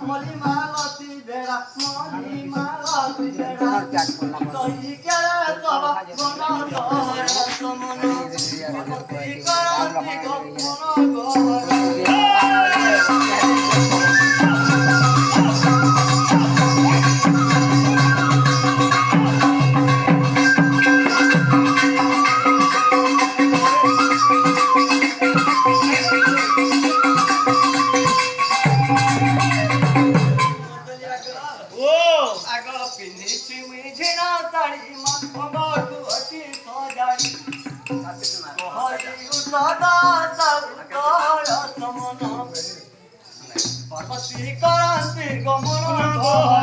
मली मालती बेड़ा मली मालती बेड़ा सही केले सब बना घर समन मती करती गमन पार्वती क्रांति गमन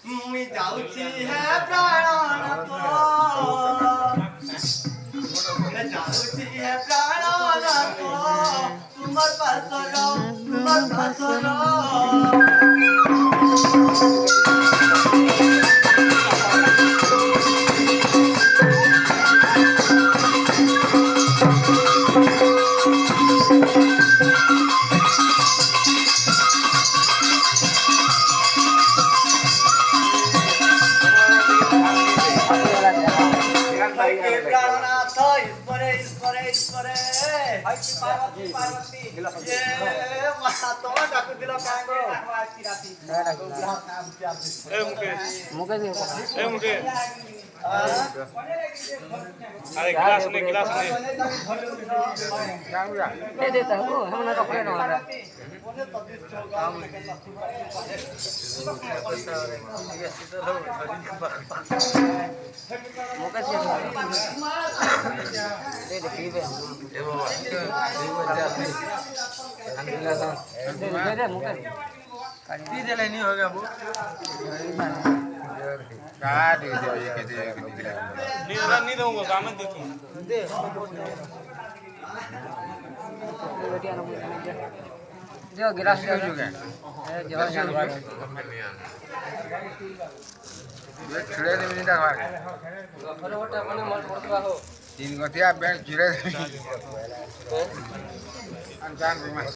मुई जाउची है प्राणनाथ जाउची है प्राणनाथ तुमर पासर पार्वती ये माता तो डाकू दिला कांगो मुके अरे गिलास में दे देता है वो हम ना कपड़े ना मारा मुके से दे दे पीबे दे मुके पी दे ले नहीं होगा वो का दे दे ये के दे नहीं दूंगा काम दे तू दे बेटिया ना जो गिलास दे जो के जो जानवर ये छिड़े दे नहीं दवा के अरे वो अपने मन पड़ता हो तीन गतिया बैंक छिड़े अनजान